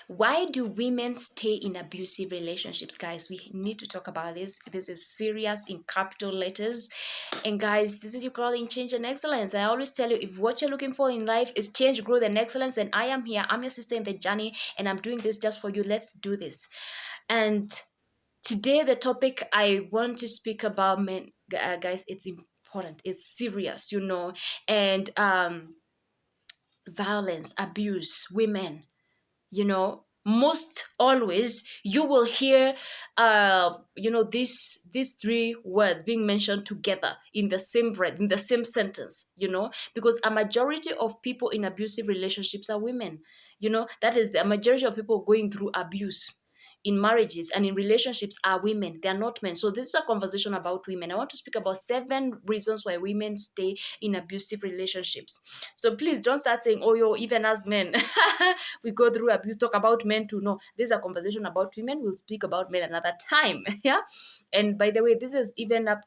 Why do women stay in abusive relationships? Guys, we need to talk about this. This is serious in capital letters. And guys, this is your girl in Change and Excellence. I always tell you, if what you're looking for in life is change, growth, and excellence, then I am here. I'm your sister in the journey, and I'm doing this just for you. Let's do this. And today, the topic I want to speak about, men, guys, it's important. It's serious, and violence, abuse, women, most always you will hear these three words being mentioned together in the same breath, in the same sentence, because a majority of people in abusive relationships are women. That is, the majority of people going through abuse in marriages and in relationships are women. They are not men. So this is a conversation about women. I want to speak about 7 reasons why women stay in abusive relationships. So please don't start saying, oh, even as men we go through abuse. Talk about men too. No, this is a conversation about women. We'll speak about men another time. Yeah. And by the way, this is even up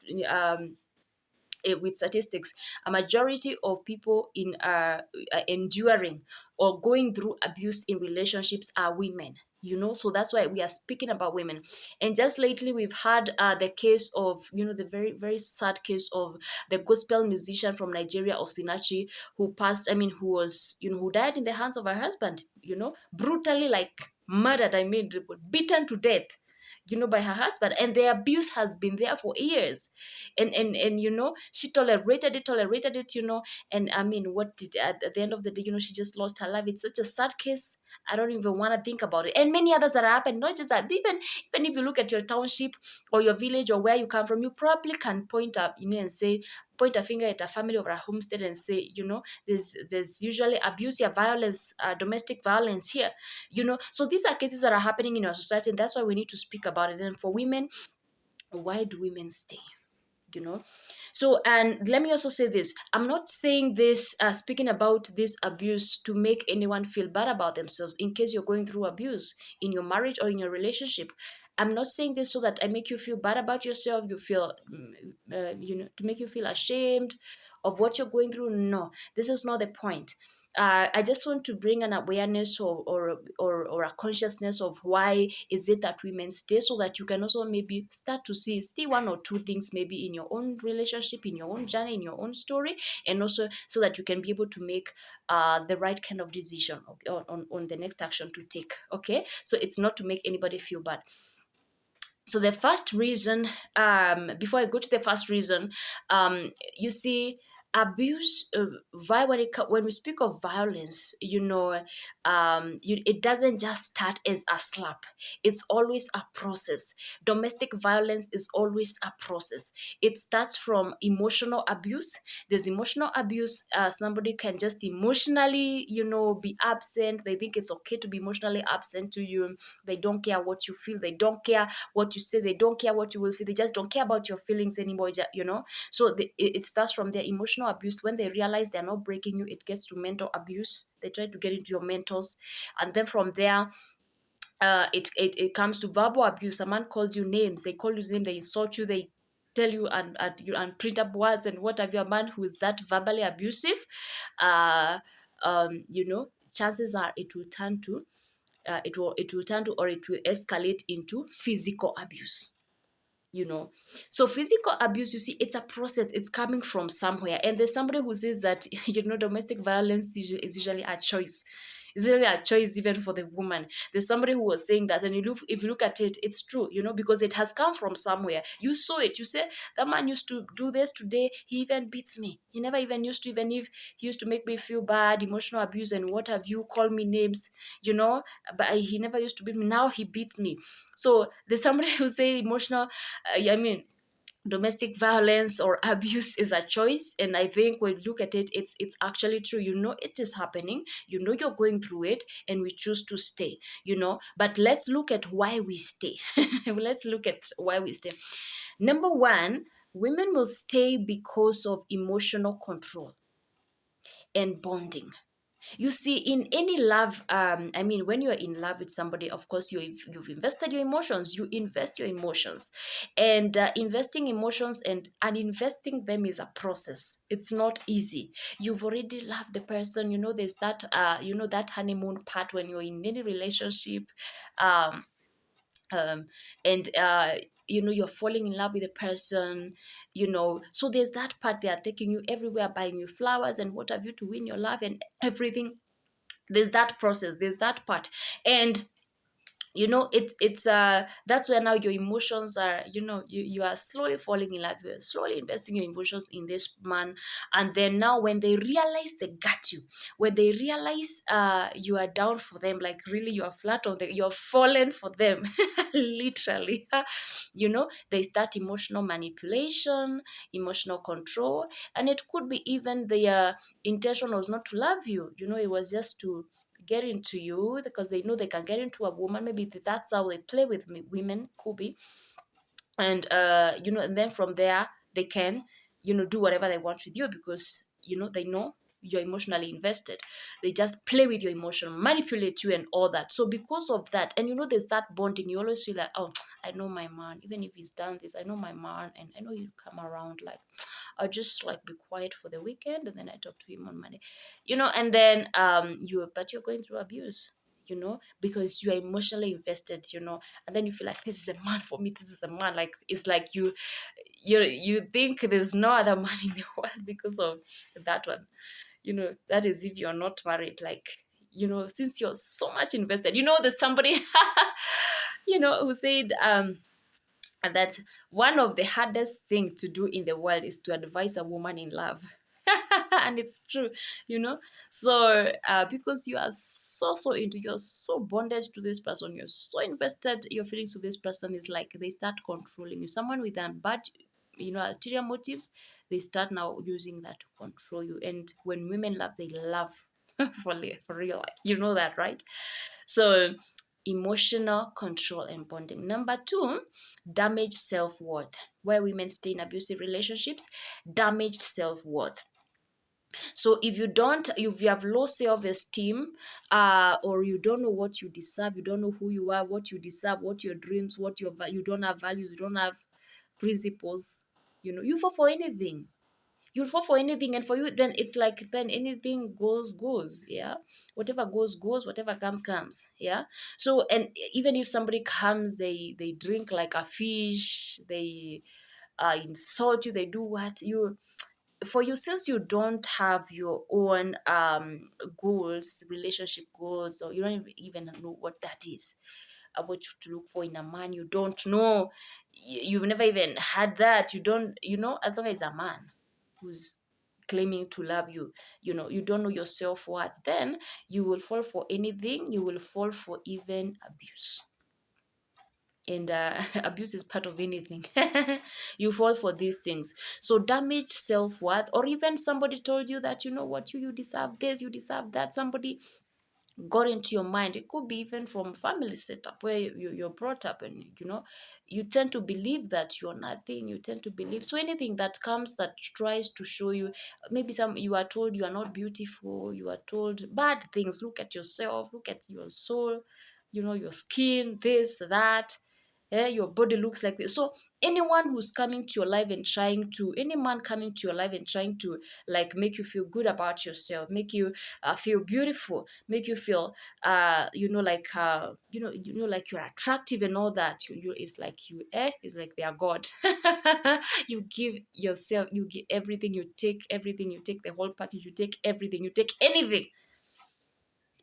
with statistics. A majority of people in enduring or going through abuse in relationships are women. So that's why we are speaking about women. And just lately we've had the case of, the very, very sad case of the gospel musician from Nigeria, Osinachi, who who died in the hands of her husband, brutally, like murdered, beaten to death, by her husband. And the abuse has been there for years. And she tolerated it, and what did, at the end of the day, she just lost her life. It's such a sad case. I don't even want to think about it. And many others that happened. Not just that, even if you look at your township or your village or where you come from, you probably can point up, and say, point a finger at a family or a homestead and say, there's usually abuse or violence, domestic violence here. So these are cases that are happening in our society, and that's why we need to speak about it. And for women, why do women stay? So, and let me also say this, I'm not saying this, speaking about this abuse to make anyone feel bad about themselves. In case you're going through abuse in your marriage or in your relationship, I'm not saying this so that I make you feel bad about yourself, you feel to make you feel ashamed of what you're going through. No, this is not the point. I just want to bring an awareness or a consciousness of why is it that women stay, so that you can also maybe start to see 1 or 2 things maybe in your own relationship, in your own journey, in your own story, and also so that you can be able to make the right kind of decision on the next action to take. Okay, so it's not to make anybody feel bad. So the first reason, before I go to the first reason, you see, abuse, when we speak of violence, it doesn't just start as a slap. It's always a process. Domestic violence is always a process. It starts from emotional abuse. There's emotional abuse. Somebody can just emotionally, be absent. They think it's okay to be emotionally absent to you. They don't care what you feel. They don't care what you say. They don't care what you will feel. They just don't care about your feelings anymore. So it starts from their emotional abuse. When they realize they're not breaking you, it gets to mental abuse. They try to get into your mentals, and then from there, it comes to verbal abuse. A man calls you names. They call you names. They insult you. They tell you and print up words and what have you. A man who is that verbally abusive, chances are it will turn to or it will escalate into physical abuse. So physical abuse, you see, it's a process. It's coming from somewhere, and there's somebody who says that domestic violence is usually a choice. It's really a choice even for the woman. There's somebody who was saying that, and if you look at it, it's true, because it has come from somewhere. You saw it. You say, that man used to do this today. He even beats me. He never even used to, even if he used to make me feel bad, emotional abuse and what have you, call me names, but he never used to beat me. Now he beats me. So there's somebody who say emotional, domestic violence or abuse is a choice. And I think when you look at it, it's actually true. It is happening. You're going through it, and we choose to stay. But let's look at why we stay. Let's look at why we stay. Number 1, women will stay because of emotional control and bonding. You see, in any love, I mean, when you're in love with somebody, of course, you've invested your emotions. You invest your emotions, and investing emotions and investing them is a process. It's not easy. You've already loved the person. You know, there's that that honeymoon part when you're in any relationship, um, um, and you're falling in love with a person. So there's that part. They are taking you everywhere, buying you flowers and what have you to win your love and everything. There's that process, there's that part. And it's that's where now your emotions are, you are slowly falling in love, you're slowly investing your emotions in this man. And then now when they realize they got you, when they realize you are down for them, like really you are flat on the, you're fallen for them literally. They start emotional manipulation, emotional control. And it could be even their intention was not to love you, it was just to get into you because they know they can get into a woman. Maybe that's how they play with women, could be. And and then from there they can do whatever they want with you because they know you're emotionally invested. They just play with your emotion, manipulate you and all that. So because of that, and there's that bonding, you always feel like, oh, I know my man, even if he's done this, I know my man, and I know he'll come around. Like, I'll just like be quiet for the weekend and then I talk to him on Monday. And then but you're going through abuse, because you are emotionally invested, and then you feel like this is a man for me, this is a man. Like, it's like you think there's no other man in the world because of that one. That is if you're not married. Like, since you're so much invested, there's somebody who said that one of the hardest thing to do in the world is to advise a woman in love. And it's true. you know so because you are so into, you're so bonded to this person, you're so invested your feelings to this person, is like they start controlling you. Someone with a bad ulterior motives, they start now using that to control you. And when women love, they love for real, like, that, right? So emotional control and bonding. Number two, damaged self-worth. Where women stay in abusive relationships, damaged self-worth. So if you have low self-esteem, or you don't know what you deserve, you don't know who you are, what you deserve, what your dreams, you don't have values, you don't have principles, you fall for anything. You'll fall for anything, and for you, then it's like, then anything goes, yeah. Whatever goes, whatever comes, yeah. So, and even if somebody comes, they drink like a fish, they insult you, they do what you for you, since you don't have your own goals, relationship goals, or you don't even know what that is, what to look for in a man. You don't know. You've never even had that. You don't, as long as it's a man who's claiming to love you, you don't know your self-worth, then you will fall for anything. You will fall for even abuse. And abuse is part of anything. You fall for these things. So damaged self-worth, or even somebody told you that, what, you deserve this, you deserve that. Somebody got into your mind. It could be even from family setup where you're brought up, and you tend to believe that you're nothing. You tend to believe, so anything that comes that tries to show you, maybe you are told you are not beautiful, you are told bad things. Look at yourself, look at your soul, your skin, this, that, your body looks like this. So anyone who's coming to your life and any man coming to your life and trying to, like, make you feel good about yourself, make you feel beautiful, make you feel like you're attractive and all that, it's like it's like they are God. You give yourself, you give everything, you take everything, you take the whole package, you take everything, you take anything.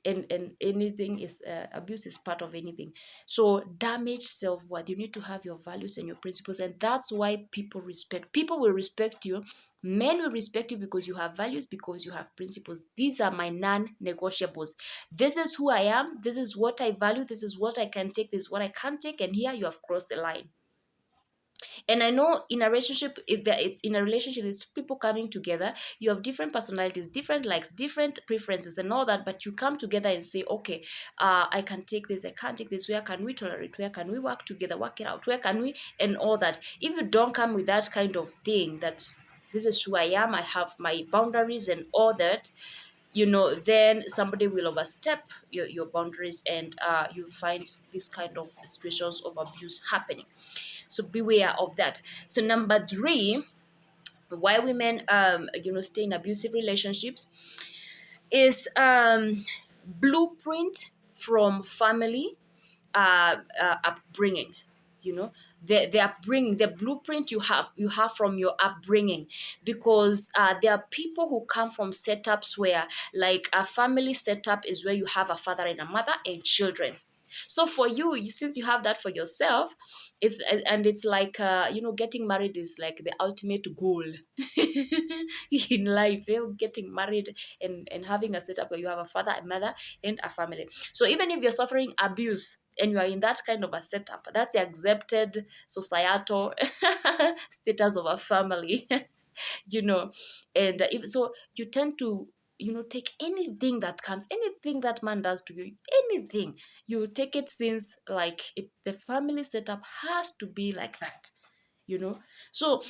And anything is abuse is part of anything. So damage self-worth. You need to have your values and your principles, and that's why people will respect you. Men will respect you because you have values, because you have principles. These are my non-negotiables. This is who I am, this is what I value, this is what I can take, this is what I can't take, and here you have crossed the line. And I know in a relationship, it's in a relationship, it's people coming together. You have different personalities, different likes, different preferences, and all that. But you come together and say, okay, I can take this, I can't take this. Where can we tolerate? Where can we work together, work it out? Where can we, and all that. If you don't come with that kind of thing, that this is who I am, I have my boundaries and all that, then somebody will overstep your boundaries, and you find this kind of situations of abuse happening. So beware of that. So number three, why women stay in abusive relationships is blueprint from family upbringing. The upbringing, the blueprint you have from your upbringing, because there are people who come from setups where, like, a family setup is where you have a father and a mother and children. So for you, since you have that for yourself, it's like, getting married is like the ultimate goal in life, getting married and having a setup where you have a father, a mother, and a family. So even if you're suffering abuse and you are in that kind of a setup, that's the accepted societal status of a family. you know and if so, you tend to take anything that comes, anything that man does to you, anything, you take it, since like the family setup has to be like that. So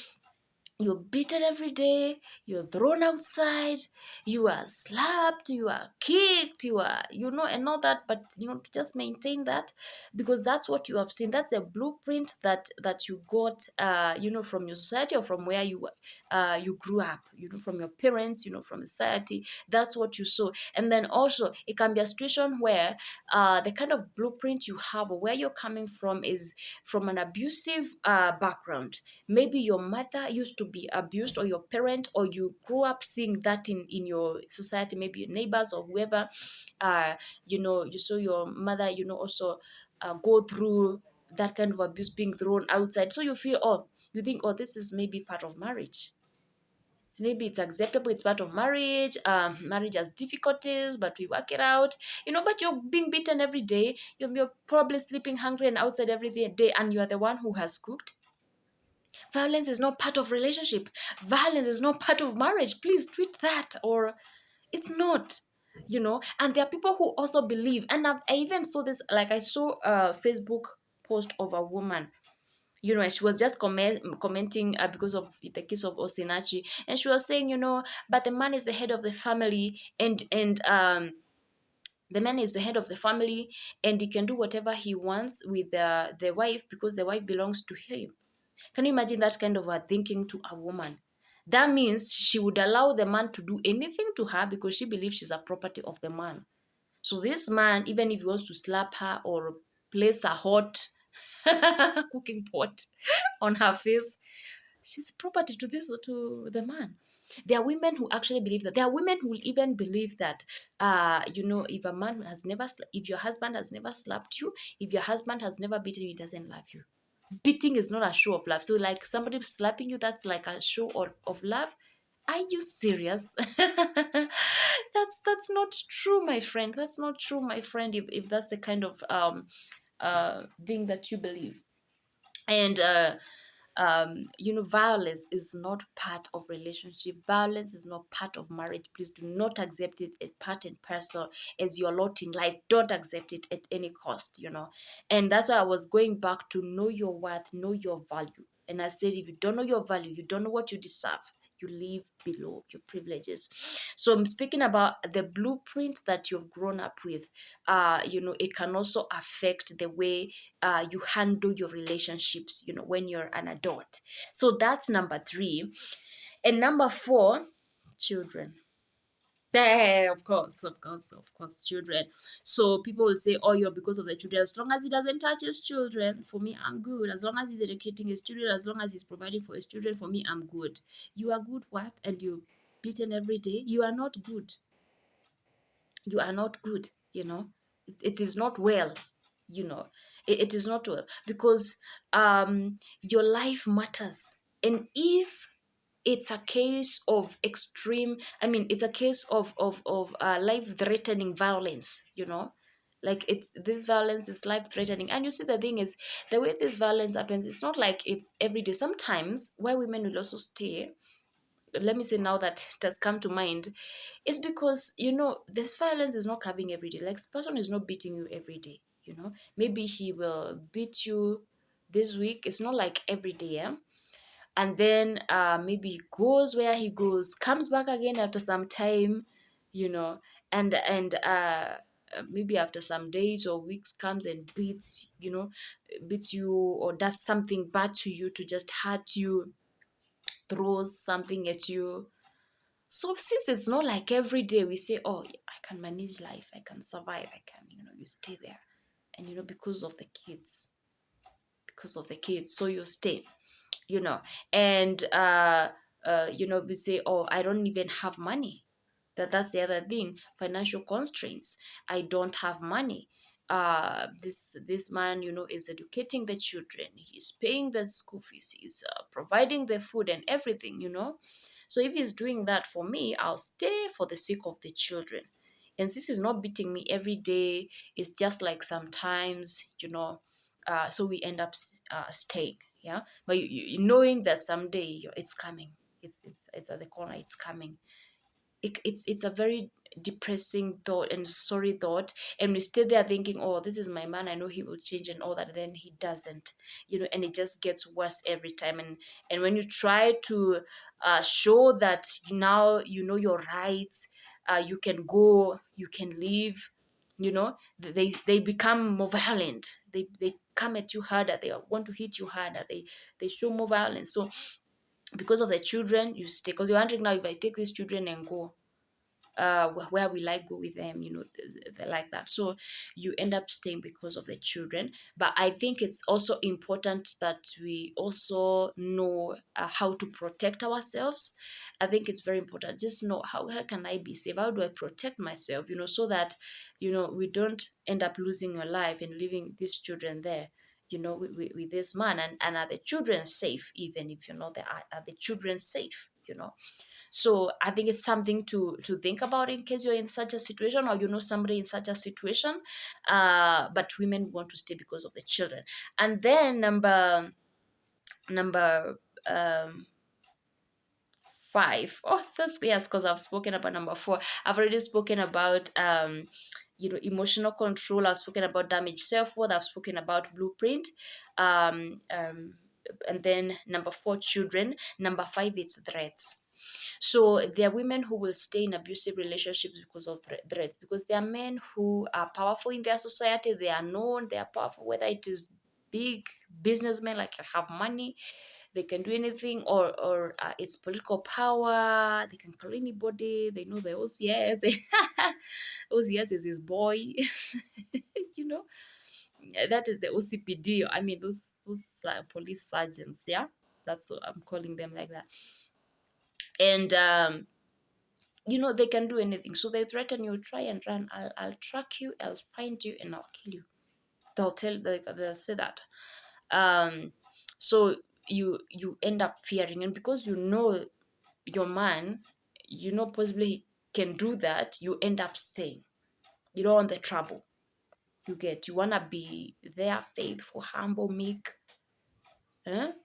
you're beaten every day, you're thrown outside, you are slapped, you are kicked, you are, and all that. But to just maintain that, because that's what you have seen. That's a blueprint that you got, from your society, or from where you grew up, from your parents, from the society. That's what you saw. And then also, it can be a situation where the kind of blueprint you have, or where you're coming from, is from an abusive background. Maybe your mother used to be abused, or your parent, or you grew up seeing that in your society, maybe your neighbors or whoever. You saw your mother, also go through that kind of abuse, being thrown outside. So you think, oh, this is maybe part of marriage. Maybe it's acceptable, it's part of marriage. Marriage has difficulties, but we work it out. But you're being beaten every day. You're probably sleeping hungry and outside every day, and you are the one who has cooked. Violence is not part of relationship. Violence is not part of marriage. Please tweet that, or it's not. And there are people who also believe, and I even saw this, like, I saw a Facebook post of a woman. And she was just commenting because of the case of Osinachi, and she was saying, but the man is the head of the family, and the man is the head of the family, and he can do whatever he wants with the wife, because the wife belongs to him. Can you imagine that kind of a thinking to a woman? That means she would allow the man to do anything to her, because she believes she's a property of the man. So this man, even if he wants to slap her or place a hot cooking pot on her face, she's property to the man. There are women who actually believe that. There are women who will even believe that, if a man has never, if your husband has never slapped you, if your husband has never beaten you, he doesn't love you. Beating is not a show of love. So, like, somebody slapping you, that's like a show of love. Are you serious? That's not true, my friend. That's not true, my friend. If that's the kind of thing that you believe. And violence is not part of relationship. Violence is not part of marriage. Please do not accept it as part and parcel as your lot in life. Don't accept it at any cost. And that's why I was going back to know your worth, know your value. And I said, if you don't know your value, you don't know what you deserve, you live below your privileges. So I'm speaking about the blueprint that you've grown up with. It can also affect the way you handle your relationships, when you're an adult. So that's number three. And number four, children. Of course, children. So people will say, oh, you're because of the children. As long as he doesn't touch his children, for me, I'm good. As long as he's educating his children, as long as he's providing for his children, for me, I'm good. You are good, what? And you're beaten every day? You are not good. You are not good, it is not well. It is not well, because your life matters. And if it's a case of extreme, it's a case of life threatening violence, like, it's this violence is life threatening. And you see, the thing is, the way this violence happens, it's not like it's every day. Sometimes why women will also stay, let me say, now that it has come to mind, is because this violence is not coming every day. Like, this person is not beating you every day. Maybe he will beat you this week. It's not like every day. Yeah? And then maybe he goes where he goes, comes back again after some time, you know, and maybe after some days or weeks comes and beats, beats you or does something bad to you to just hurt you, throws something at you. So since it's not like every day we say, oh, I can manage life, I can survive, I can, you stay there. And, because of the kids, so you stay, you know, and, we say, oh, I don't even have money. That's the other thing, financial constraints. I don't have money. This man, is educating the children, he's paying the school fees, he's providing the food and everything, so if he's doing that for me, I'll stay for the sake of the children. And this is not beating me every day, it's just like sometimes, so we end up staying. Yeah, but knowing that someday it's coming, it's at the corner, it's coming. It's a very depressing thought and sorry thought, and we stay there thinking, oh, this is my man, I know he will change and all that, and then he doesn't, and it just gets worse every time. And when you try to show that now you know your rights, you can go, you can leave, they become more violent, they come at you harder, they want to hit you harder, they show more violence. So because of the children, you stay, because you're wondering, now if I take these children and go, where will I go with them, they're like that. So you end up staying because of the children. But I think it's also important that we also know how to protect ourselves. I think it's very important, just know how can I be safe, how do I protect myself, so that we don't end up losing your life and leaving these children there, with this man. And are the children safe, even if are the children safe, so I think it's something to think about in case you're in such a situation, or somebody in such a situation. But women want to stay because of the children. And then number 5. Oh, that's, yes, because I've spoken about number 4. I've already spoken about emotional control. I've spoken about damaged self-worth. I've spoken about blueprint. And then number 4, children. Number 5, it's threats. So there are women who will stay in abusive relationships because of threats, because there are men who are powerful in their society, they are known, they are powerful, whether it is big businessmen, like have money, they can do anything, or it's political power, they can call anybody, they know the OCS. OCS is his boy. you know that is the OCPD, I mean those police sergeants, yeah, that's what I'm calling them, like that. And they can do anything, so they threaten you, try and run, I'll track you, I'll find you, and I'll kill you. They'll say that. So you end up fearing, and because your man, possibly he can do that, you end up staying. You don't want the trouble. You want to be there, faithful, humble, meek,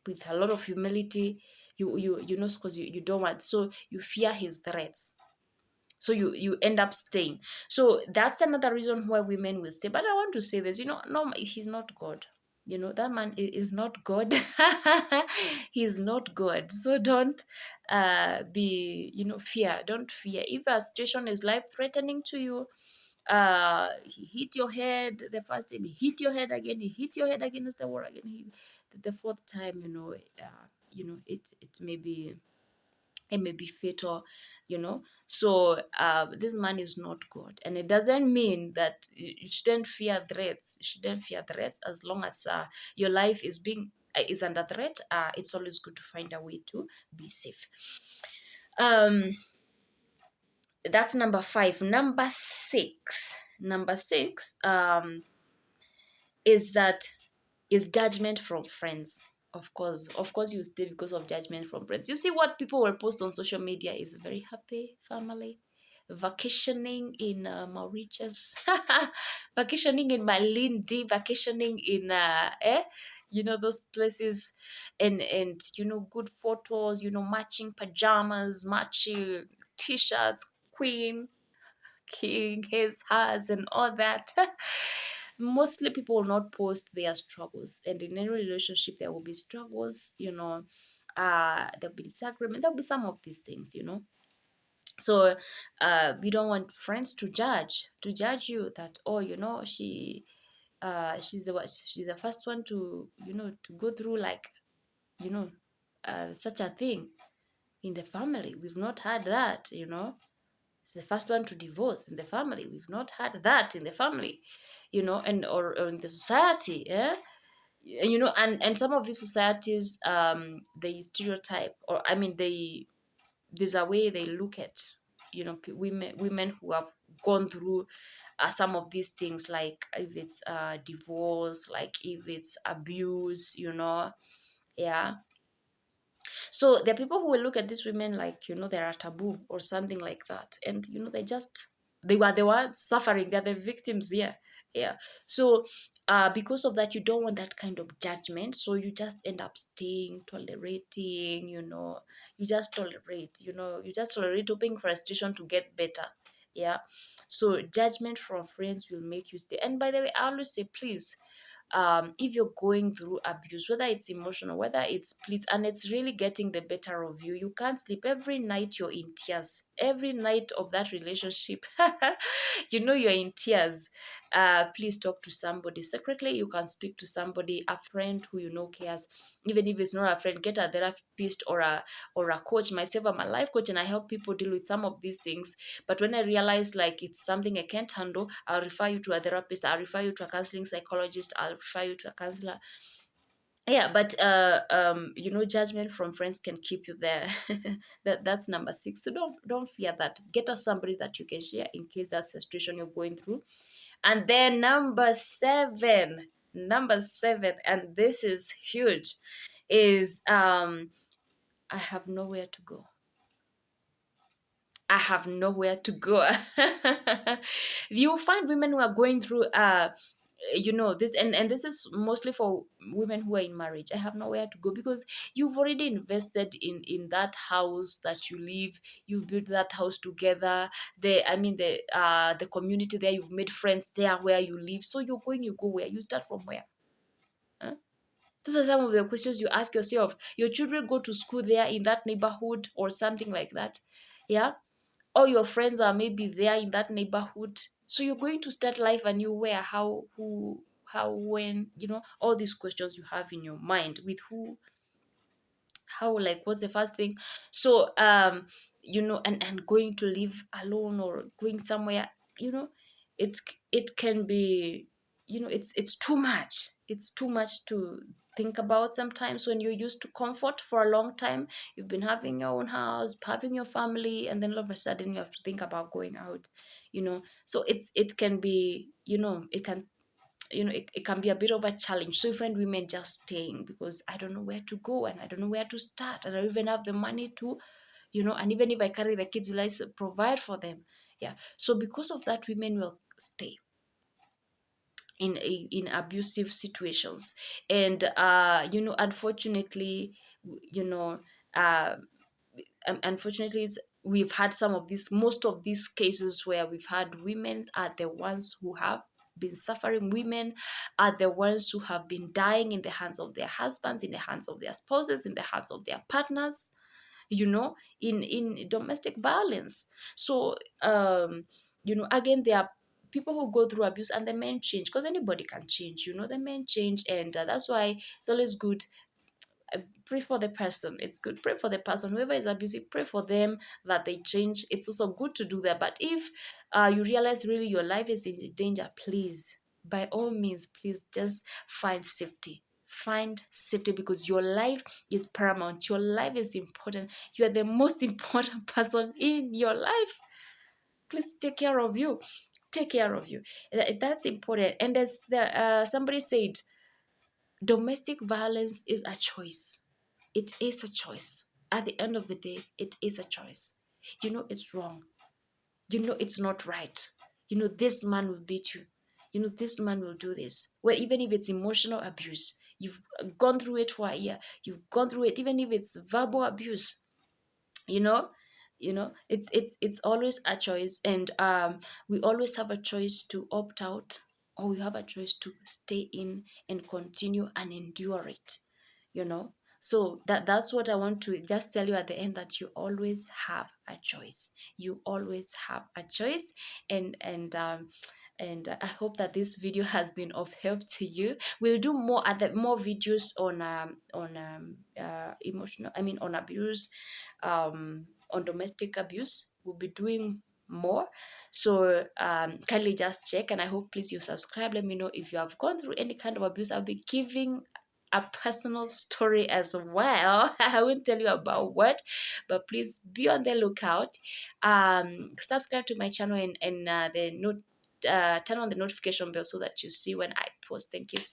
with a lot of humility. Because you don't want, so you fear his threats, so you end up staying. So that's another reason why women will stay. But I want to say this, no, he's not God. That man is not God. He's not God. So don't be, fear. Don't fear. If a situation is life threatening to you, he hit your head the first time, he hit your head again, he hit your head against the wall again, the fourth time, it may be fatal. So this man is not God, and it doesn't mean that you shouldn't fear threats. As long as your life is under threat. It's always good to find a way to be safe. um that's number 5. Number 6 is judgment from friends. Of course you stay because of judgment from friends. You see what people will post on social media is very happy family, vacationing in Mauritius, vacationing in Malindi, vacationing in those places, and good photos, matching pajamas, matching t-shirts, queen, king, his, hers, and all that. Mostly people will not post their struggles, and in any relationship there will be struggles. There'll be disagreement, there'll be some of these things. So we don't want friends to judge you that, oh, she's the first one to, to go through, like, you know such a thing in the family. We've not had that. It's the first one to divorce in the family. We've not had that in the family, and or in the society. Yeah. And some of these societies, they stereotype, or I mean, there's a way they look at, women who have gone through some of these things, like if it's divorce, like if it's abuse, yeah. So there are people who will look at these women like, they're a taboo or something like that. And, they were the ones suffering. They're the victims here. Yeah. So because of that, you don't want that kind of judgment. So you just end up staying, tolerating, you just tolerate, hoping for a situation to get better. Yeah. So judgment from friends will make you stay. And by the way, I always say, please, if you're going through abuse, whether it's emotional, whether it's, please, and it's really getting the better of you, you can't sleep every night, you're in tears every night of that relationship. You're in tears. Please talk to somebody secretly. You can speak to somebody, a friend who cares. Even if it's not a friend, get a therapist or a coach. Myself, I'm a life coach, and I help people deal with some of these things. But when I realize like it's something I can't handle, I'll refer you to a therapist, I'll refer you to a counseling psychologist, I'll refer you to a counselor. Yeah, but judgment from friends can keep you there. That's number 6. So don't fear that. Get us somebody that you can share in case that's the situation you're going through. And then number 7, and this is huge, is I have nowhere to go. I have nowhere to go. You find women who are going through this, and this is mostly for women who are in marriage. I have nowhere to go, because you've already invested in that house that you live. You built that house together. The community there, you've made friends there where you live. So you go where? You start from where? Huh? Those are some of the questions you ask yourself. Your children go to school there in that neighborhood or something like that. Yeah. All your friends are maybe there in that neighborhood. So you're going to start life anew where, how, who, how, when, all these questions you have in your mind, with who, how, like, what's the first thing. So and going to live alone or going somewhere, it's it can be, it's too much. It's too much to think about sometimes when you're used to comfort for a long time. You've been having your own house, having your family, and then all of a sudden you have to think about going out. So it can be, it can be a bit of a challenge. So you find women just staying because I don't know where to go, and I don't know where to start, and I don't even have the money to, and even if I carry the kids, will I provide for them? Yeah. So because of that, women will stay in abusive situations. And unfortunately, you know uh unfortunately, we've had some of these, most of these cases where we've had women are the ones who have been suffering. Women are the ones who have been dying in the hands of their husbands, in the hands of their spouses, in the hands of their partners, in domestic violence. So again, there are people who go through abuse, and the men change, because anybody can change. The men change, and that's why it's always good. Pray for the person. It's good. Pray for the person. Whoever is abusive, pray for them that they change. It's also good to do that. But if you realize really your life is in danger, please, by all means, please just find safety. Find safety, because your life is paramount. Your life is important. You are the most important person in your life. Please take care of you. Take care of you. That's important. And as somebody said, domestic violence is a choice. It is a choice. At the end of the day, it is a choice. It's wrong. It's not right. This man will beat you. This man will do this. Well, even if it's emotional abuse, you've gone through it for a year. You've gone through it, even if it's verbal abuse. you know it's always a choice. And we always have a choice to opt out, or we have a choice to stay in and continue and endure it. you know So that's what I want to just tell you at the end, that you always have a choice. You always have a choice. And I hope that this video has been of help to you. We'll do more videos on emotional, I mean, on abuse, on domestic abuse. We'll be doing more. So kindly just check, and I hope please you subscribe. Let me know if you have gone through any kind of abuse. I'll be giving a personal story as well. I won't tell you about what, but please be on the lookout. Subscribe to my channel, and turn on the notification bell so that you see when I post. Thank you so